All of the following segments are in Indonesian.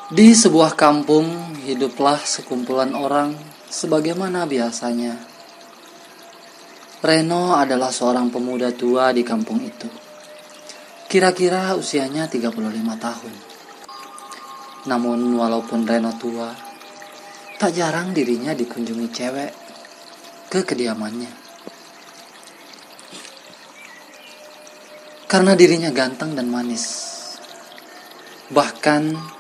Di sebuah kampung, hiduplah sekumpulan orang sebagaimana biasanya. Reno adalah seorang pemuda tua di kampung itu. Kira-kira usianya 35 tahun. Namun walaupun Reno tua, tak jarang dirinya dikunjungi cewek ke kediamannya. Karena dirinya ganteng dan manis. Bahkan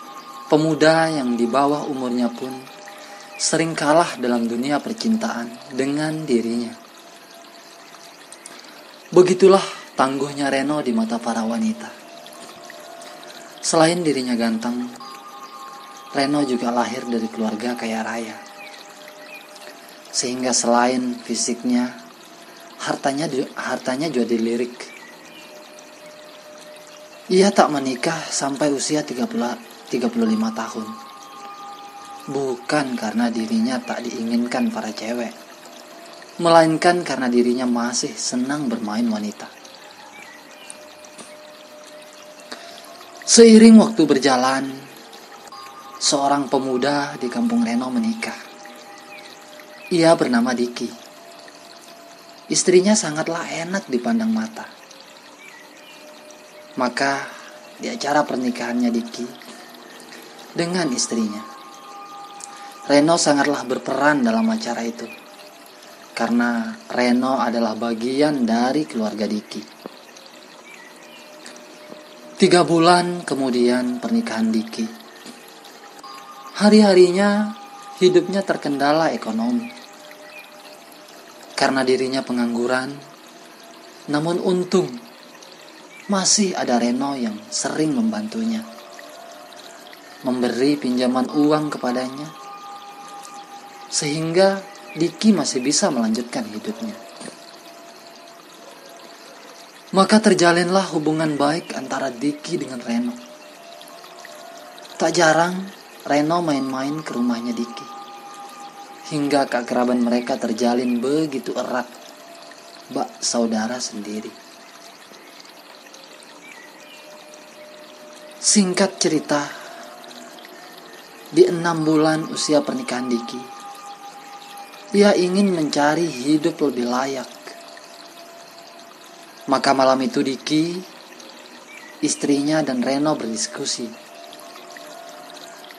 pemuda yang di bawah umurnya pun sering kalah dalam dunia percintaan dengan dirinya. Begitulah tangguhnya Reno di mata para wanita. Selain dirinya ganteng, Reno juga lahir dari keluarga kaya raya. Sehingga selain fisiknya, hartanya juga dilirik. Ia tak menikah sampai usia 35 tahun. Bukan karena dirinya tak diinginkan para cewek, melainkan karena dirinya masih senang bermain wanita. Seiring waktu berjalan, seorang pemuda di kampung Reno menikah. Ia bernama Diki. Istrinya sangatlah enak dipandang mata. Maka di acara pernikahannya Diki dengan istrinya, Reno sangatlah berperan dalam acara itu. Karena Reno adalah bagian dari keluarga Diki. 3 bulan kemudian pernikahan Diki. Hari-harinya hidupnya terkendala ekonomi. Karena dirinya pengangguran, namun untung masih ada Reno yang sering membantunya, memberi pinjaman uang kepadanya, sehingga Diki masih bisa melanjutkan hidupnya. Maka terjalinlah hubungan baik antara Diki dengan Reno. Tak jarang Reno main-main ke rumahnya Diki, hingga keakraban mereka terjalin begitu erat, bak saudara sendiri. Singkat cerita, di 6 bulan usia pernikahan Diki, ia ingin mencari hidup lebih layak. Maka malam itu Diki, istrinya dan Reno berdiskusi.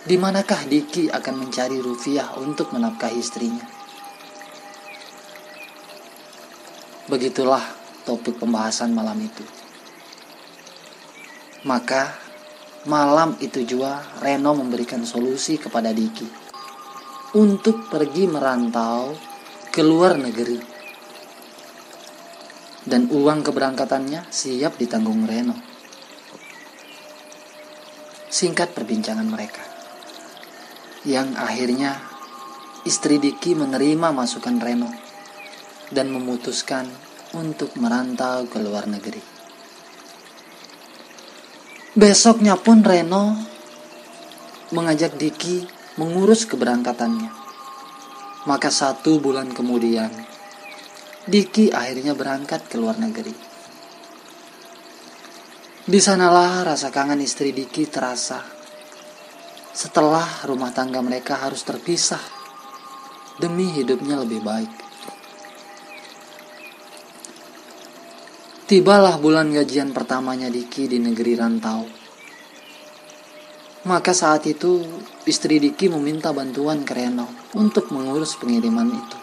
Di manakah Diki akan mencari rupiah untuk menafkahi istrinya? Begitulah topik pembahasan malam itu. Maka malam itu juga Reno memberikan solusi kepada Diki untuk pergi merantau ke luar negeri. Dan uang keberangkatannya siap ditanggung Reno. Singkat perbincangan mereka, yang akhirnya istri Diki menerima masukan Reno dan memutuskan untuk merantau ke luar negeri. Besoknya pun Reno mengajak Diki mengurus keberangkatannya. Maka 1 bulan kemudian, Diki akhirnya berangkat ke luar negeri. Di sanalah rasa kangen istri Diki terasa setelah rumah tangga mereka harus terpisah demi hidupnya lebih baik. Tibalah bulan gajian pertamanya Diki di negeri rantau. Maka saat itu istri Diki meminta bantuan ke Reno untuk mengurus pengiriman itu.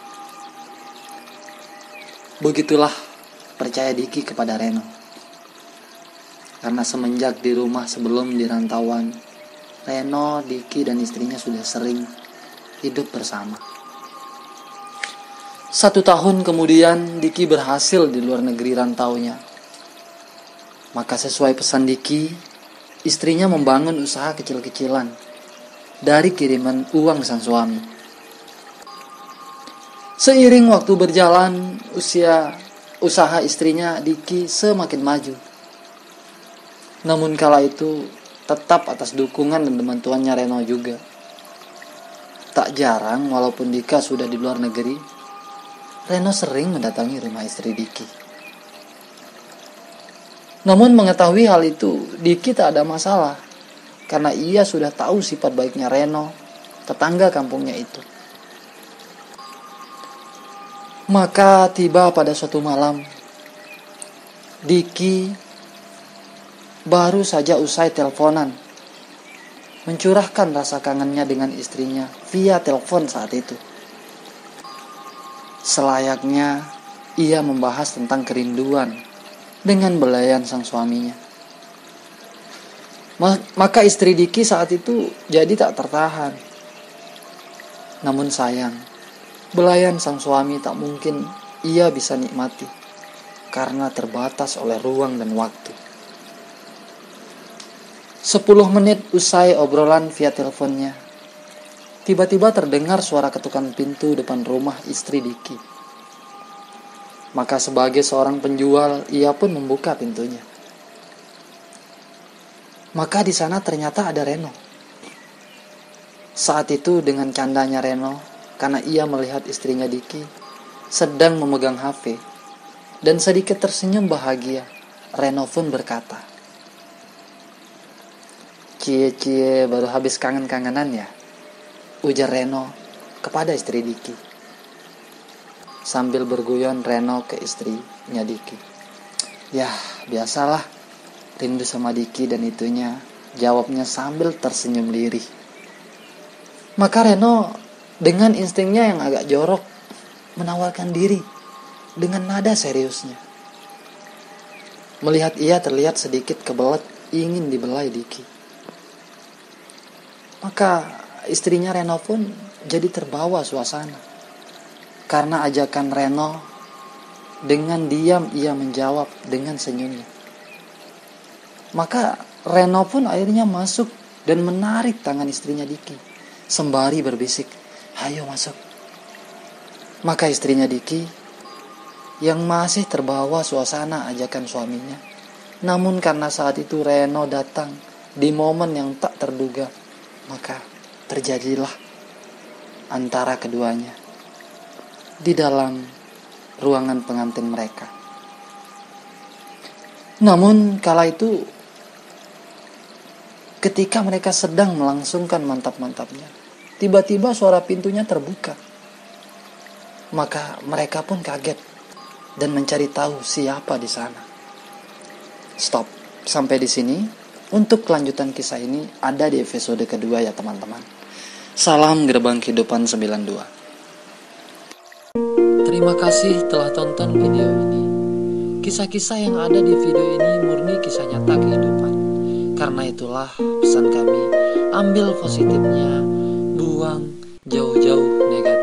Begitulah percaya Diki kepada Reno. Karena semenjak di rumah sebelum di rantauan, Reno, Diki dan istrinya sudah sering hidup bersama. 1 tahun kemudian Diki berhasil di luar negeri rantaunya. Maka sesuai pesan Diki, istrinya membangun usaha kecil-kecilan dari kiriman uang sang suami. Seiring waktu berjalan, usaha istrinya Diki semakin maju. Namun kala itu tetap atas dukungan dan bantuannya Reno juga. Tak jarang walaupun Dika sudah di luar negeri, Reno sering mendatangi rumah istri Diki. Namun mengetahui hal itu, Diki tak ada masalah karena ia sudah tahu sifat baiknya Reno, tetangga kampungnya itu. Maka tiba pada suatu malam, Diki baru saja usai teleponan, mencurahkan rasa kangennya dengan istrinya via telepon saat itu. Selayaknya ia membahas tentang kerinduan dengan belayan sang suaminya. Maka istri Diki saat itu jadi tak tertahan. Namun sayang, belayan sang suami tak mungkin ia bisa nikmati karena terbatas oleh ruang dan waktu. 10 menit usai obrolan via teleponnya, tiba-tiba terdengar suara ketukan pintu depan rumah istri Diki. Maka sebagai seorang penjual, ia pun membuka pintunya. Maka di sana ternyata ada Reno. Saat itu dengan candanya Reno, karena ia melihat istrinya Diki sedang memegang HP dan sedikit tersenyum bahagia, Reno pun berkata, "Cie-cie, baru habis kangen-kangenan ya?" ujar Reno kepada istri Diki. Sambil berguyon Reno ke istrinya Diki, "Ya, biasalah, rindu sama Diki dan itunya," jawabnya sambil tersenyum lirih. Maka Reno dengan instingnya yang agak jorok menawarkan diri dengan nada seriusnya. Melihat ia terlihat sedikit kebelet ingin dibelai Diki, maka istrinya Reno pun jadi terbawa suasana. Karena ajakan Reno, dengan diam ia menjawab dengan senyumnya. Maka Reno pun akhirnya masuk dan menarik tangan istrinya Diki, sembari berbisik, "Ayo masuk." Maka istrinya Diki yang masih terbawa suasana ajakan suaminya, namun karena saat itu Reno datang di momen yang tak terduga, maka terjadilah antara keduanya di dalam ruangan pengantin mereka. Namun kala itu ketika mereka sedang melangsungkan mantap-mantapnya, tiba-tiba suara pintunya terbuka. Maka mereka pun kaget dan mencari tahu siapa di sana. Stop sampai di sini. Untuk kelanjutan kisah ini ada di episode kedua ya teman-teman. Salam Gerbang Kehidupan 92. Terima kasih telah tonton video ini. Kisah-kisah yang ada di video ini murni kisah nyata kehidupan. Karena itulah pesan kami, ambil positifnya, buang jauh-jauh negatif.